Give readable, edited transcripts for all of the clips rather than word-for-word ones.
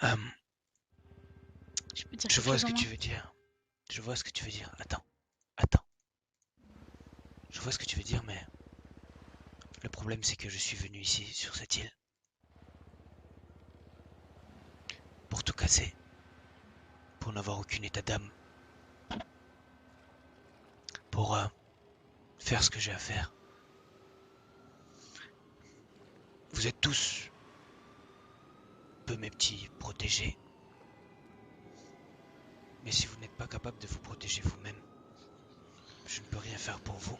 Euh, Je peux dire je quelque vois chose ce en que moins? tu veux dire. Je vois ce que tu veux dire. Attends, attends. Je vois ce que tu veux dire, mais le problème c'est que je suis venu ici, sur cette île, pour tout casser, pour n'avoir aucun état d'âme, pour faire ce que j'ai à faire. Vous êtes tous peu mes petits protégés, mais si vous n'êtes pas capable de vous protéger vous-même, je ne peux rien faire pour vous.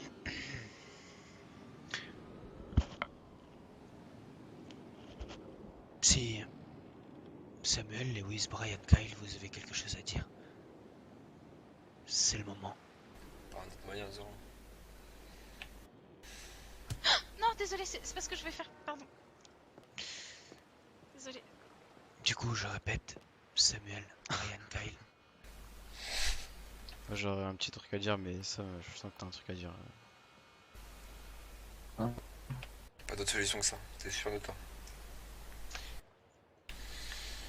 Si Samuel, Lewis, Brian, Kyle, vous avez quelque chose à dire, c'est le moment. Par une autre manière, Zoro. Non, désolé, c'est pas ce que je vais faire, pardon. Désolé. Du coup, je répète, Samuel, Brian, Kyle. J'aurais un petit truc à dire, mais ça, je sens que t'as un truc à dire. Hein? Pas d'autre solution que ça, t'es sûr de toi.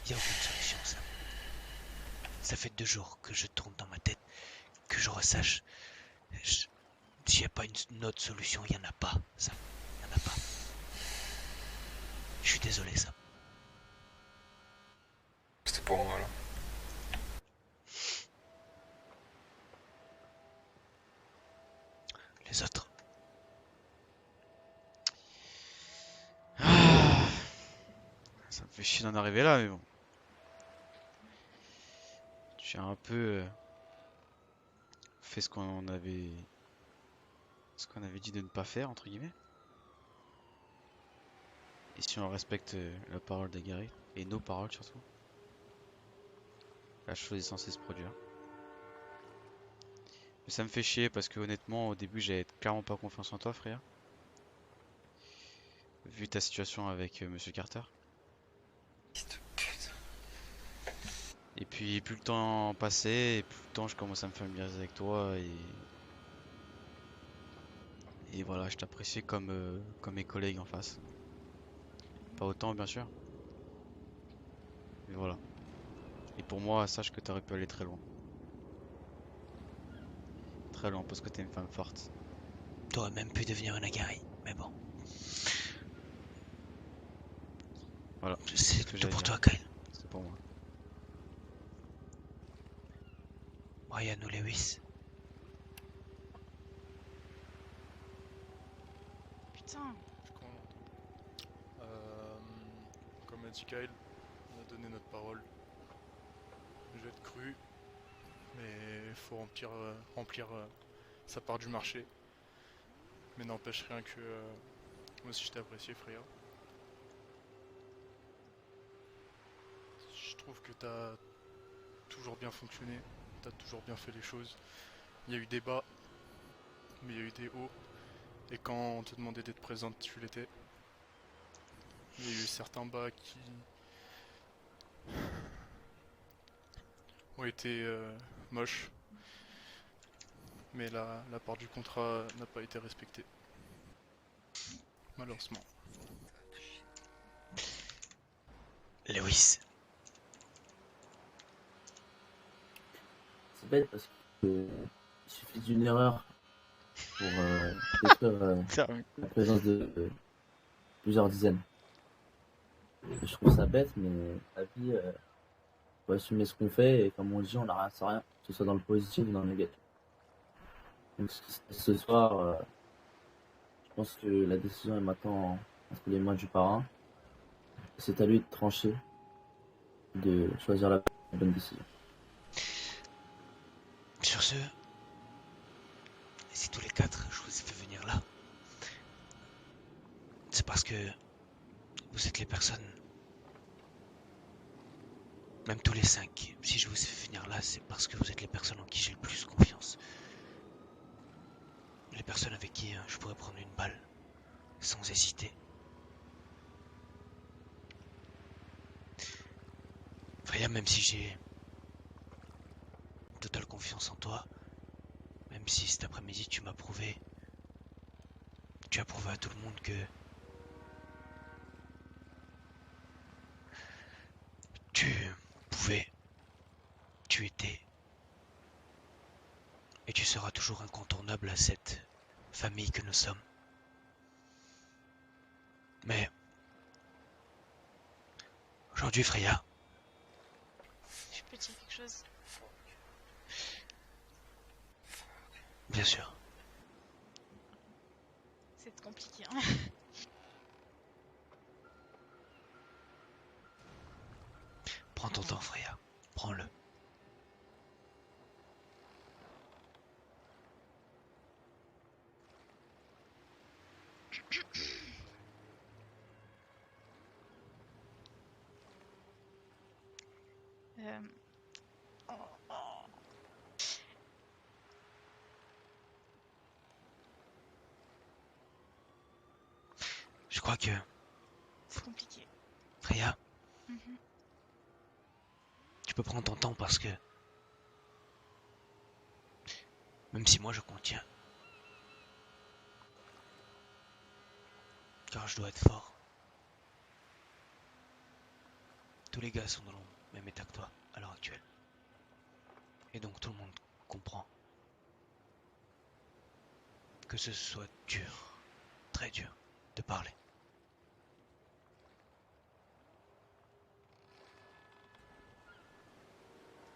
Il n'y a aucune solution, ça. Ça fait 2 jours que je tourne dans ma tête, que je ressache. S'il n'y a pas une autre solution, il n'y en a pas, ça. Il n'y en a pas. Je suis désolé, ça. C'était pour moi là. Les autres. Ah, ça me fait chier d'en arriver là, mais bon. J'ai un peu fait ce qu'on avait dit de ne pas faire, entre guillemets. Et si on respecte la parole de Gary, et nos paroles surtout, la chose est censée se produire. Mais ça me fait chier parce que honnêtement, au début, j'avais clairement pas confiance en toi, frère. Vu ta situation avec Monsieur Carter. Et puis plus le temps passait, et plus le temps je commençais à me familiariser avec toi et voilà, je t'appréciais comme mes collègues en face. Pas autant bien sûr, mais voilà. Et pour moi, sache que t'aurais pu aller très loin. Très loin parce que t'es une femme forte. T'aurais même pu devenir un Agari, mais bon. Voilà, c'est C'est ce que tout j'allais pour dire. toi, Kyle. C'est pour moi. Brian ou Lewis. Putain. Comme a dit Kyle, on a donné notre parole. Je vais être cru, mais il faut remplir sa part du marché. Mais n'empêche rien que moi aussi je t'ai apprécié, frère. Je trouve que t'as toujours bien fonctionné, t'as toujours bien fait les choses. Il y a eu des bas, mais il y a eu des hauts. Et quand on te demandait d'être présente, tu l'étais. Il y a eu certains bas qui ont été moches, mais la part du contrat n'a pas été respectée. Malheureusement. Lewis. C'est bête parce que il suffit d'une erreur pour détruire la présence de plusieurs dizaines. Je trouve ça bête, mais la vie, faut assumer ce qu'on fait et comme on dit, on n'a rien à rien, que ce soit dans le positif ou dans le négatif. Donc ce soir, je pense que la décision est maintenant entre les mains du parrain. C'est à lui de trancher, de choisir la bonne décision. Sur ce, si tous les 4 je vous ai fait venir là, c'est parce que vous êtes les personnes, même tous les 5, si je vous ai fait venir là, c'est parce que vous êtes les personnes en qui j'ai le plus confiance. Les personnes avec qui je pourrais prendre une balle, sans hésiter. Freya, même si j'ai totale confiance en toi, même si cet après-midi tu as prouvé à tout le monde que tu toujours incontournable à cette famille que nous sommes. Mais aujourd'hui, Freya, Je peux dire quelque chose. bien sûr, C'est compliqué. Hein. prends ton temps, Freya. Prends-le. Euh, oh, oh. Je crois que, C'est compliqué. Freya, Mhm. tu peux prendre ton temps parce que, même si moi je contiens, car je dois être fort, tous les gars sont dans le même état que toi à l'heure actuelle. Et donc tout le monde comprend que ce soit dur, très dur, de parler.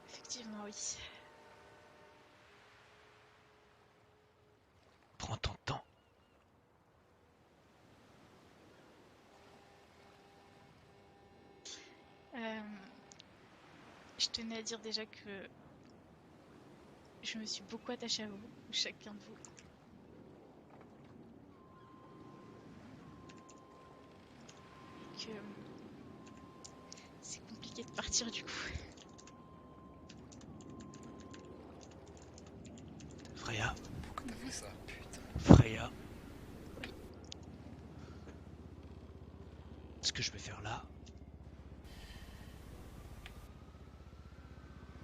Effectivement, oui. Prends ton temps. Je tenais à dire déjà que je me suis beaucoup attachée à vous, chacun de vous. Et que c'est compliqué de partir du coup. Freya, Pourquoi t'as fait ça? Putain. Freya. Ce que je vais faire là.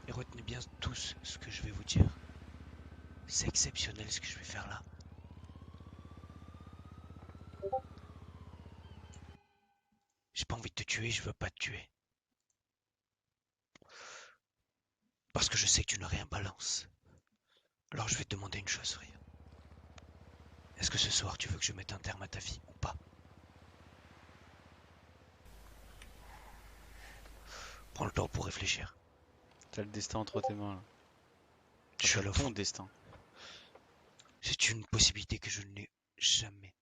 Et retenez bien tous ce que je vais vous dire. C'est exceptionnel ce que je vais faire là. J'ai pas envie de te tuer, je veux pas te tuer. Parce que je sais que tu n'as rien balance. Alors je vais te demander une chose, Freya. Est-ce que ce soir tu veux que je mette un terme à ta vie ou pas? Prends le temps pour réfléchir. T'as le destin entre tes mains là. Je suis à la Ton fond. destin. C'est une possibilité que je n'ai jamais,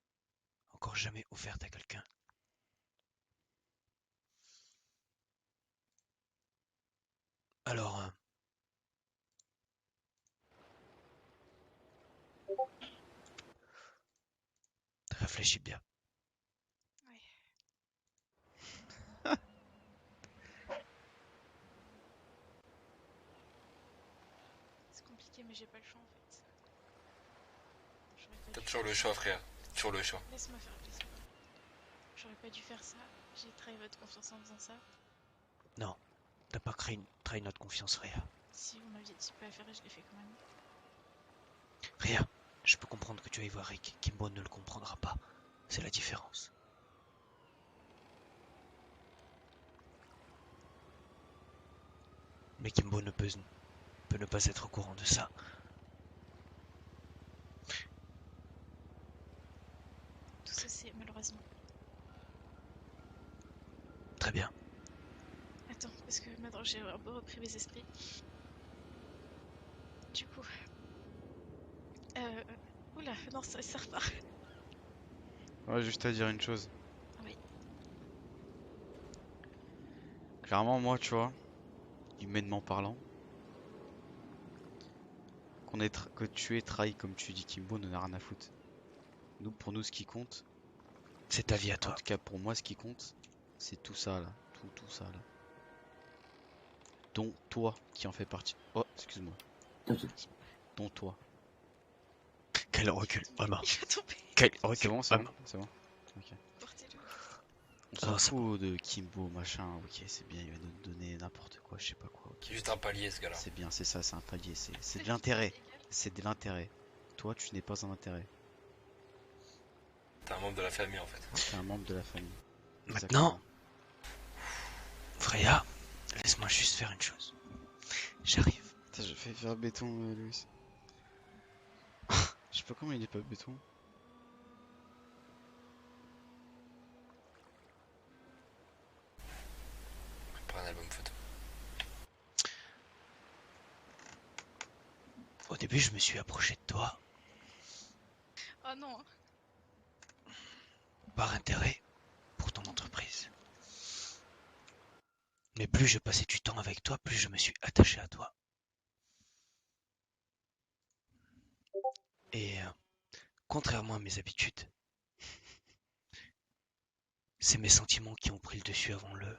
encore jamais offerte à quelqu'un. Alors, réfléchis bien. Ouais. C'est compliqué, mais j'ai pas le choix en fait. J'aurais pas T'as dû toujours faire le ça. choix, frère. Toujours le choix. Laisse-moi faire plaisir. J'aurais pas dû faire ça. J'ai trahi votre confiance en faisant ça. Non, t'as pas trahi notre confiance, Freya. Si vous m'aviez dit de pas le faire, je l'ai fait quand même. Freya, je peux comprendre que tu ailles voir Rick. Kimbo ne le comprendra pas. C'est la différence. Mais Kimbo peut ne pas être au courant de ça. Tout ça, c'est malheureusement. Très bien. Attends, parce que maintenant j'ai un peu repris mes esprits. Du coup. Oula, non, ça repart. Ouais, juste à dire une chose. Oui. Clairement, moi, tu vois, humainement parlant, que tu aies trahi comme tu dis Kimbo n'en a rien à foutre. Pour nous, ce qui compte, C'est ta vie à en toi. tout cas pour moi, ce qui compte, c'est tout ça là. Tout ça là. Dont toi qui en fais partie. Oh, excuse-moi. Dont toi. Quel recul, vraiment. Il va tomber. Quel C'est recul, bon, c'est bon, vraiment. c'est bon. Ok. Portez-le. On Ah, s'en c'est fout de Kimbo, machin. Ok, c'est bien, il va nous donner n'importe quoi, je sais pas quoi. Ok. Juste un palier, ce gars-là. C'est bien, c'est ça, c'est un palier. C'est de juste l'intérêt. égal. C'est de l'intérêt. Toi, tu n'es pas un intérêt. T'es un membre de la famille, en fait. T'es un membre de la famille. Maintenant, Freya, laisse-moi juste faire une chose. J'arrive. Putain, je fais faire béton, Louis. pas comment il est pas béton. Prends un album photo. Au début, je me suis approché de toi Oh non. par intérêt pour ton entreprise. Mais plus je passais du temps avec toi, plus je me suis attaché à toi. Et contrairement à mes habitudes, c'est mes sentiments qui ont pris le dessus avant le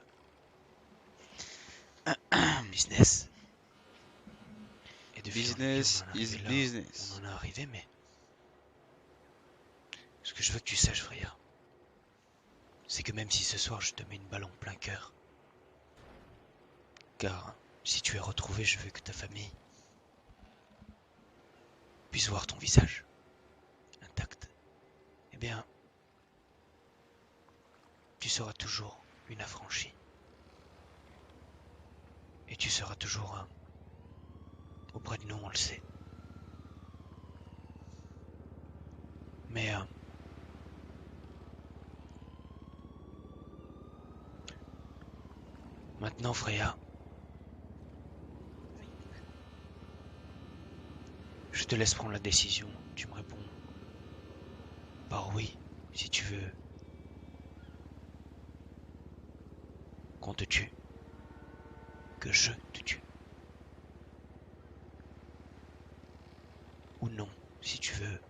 business. Et de fil en aiguille, Business on en est is arrivé là où business. on en est arrivé, mais ce que je veux que tu saches, frère, c'est que même si ce soir je te mets une balle en plein cœur, car si tu es retrouvé, je veux que ta famille puisse voir ton visage intact. Eh bien, tu seras toujours une affranchie. Et tu seras toujours auprès de nous, on le sait. Mais maintenant, Freya, je te laisse prendre la décision. Tu me réponds par oui, si tu veux qu'on te tue, que je te tue. Ou non, si tu veux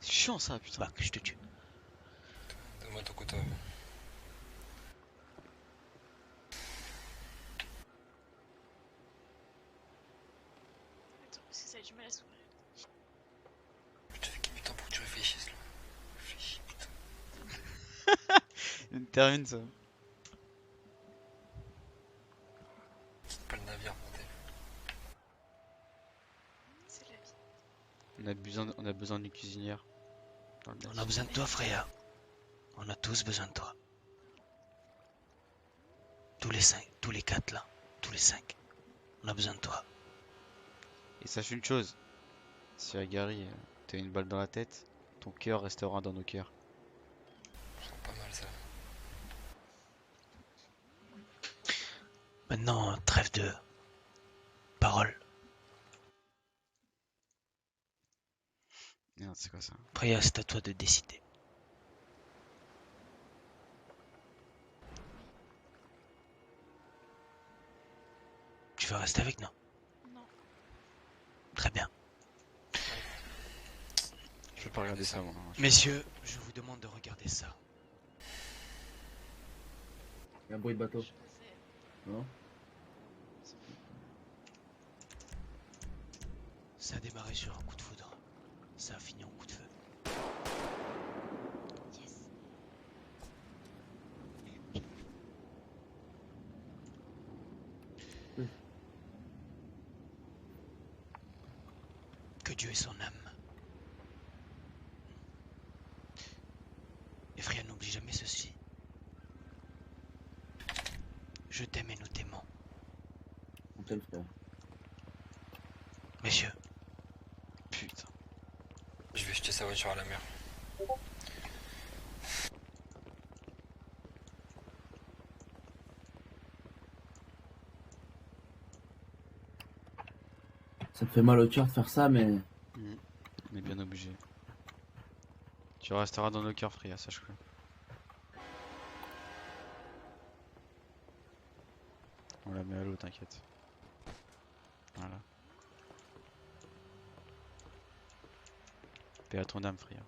C'est chiant ça, putain. que je te tue. Donne-moi ton couteau. Attends, parce que ça a du mal à s'ouvrir. Je te fais gagner du temps pour que tu réfléchisses là. Réfléchis, putain. Une termine ça. Quitte pas le navire, bordel. C'est la vie. On a besoin d'une cuisinière. Dans le On a navire. besoin de toi, Freya. On a tous besoin de toi. Tous les 5, tous les 4 là, tous les 5. On a besoin de toi. Et sache une chose, si à Gary t'as une balle dans la tête, ton cœur restera dans nos cœurs. Je sens pas mal ça. Maintenant, trêve de paroles. Merde, c'est quoi ça? Freya, c'est à toi de décider. Tu veux rester avec nous? Non. Très bien. Je veux pas regarder ça moi. Messieurs, je vous demande de regarder ça. Il y a un bruit de bateau. Je pensais. Non? Ça a démarré sur un coup de foudre. Ça a fini en coup de feu. Yes. Que Dieu ait son âme. Et Freya, n'oublie jamais ceci. Je t'aime et nous t'aimons. On t'aime, frère. Messieurs, Putain. Je vais jeter sa voiture à la mer. Ça me fait mal au cœur de faire ça, mais On est bien obligé. Tu resteras dans nos cœurs, Freya, sache-le. On la met à l'eau, t'inquiète. Voilà. Paix à ton âme, Freya.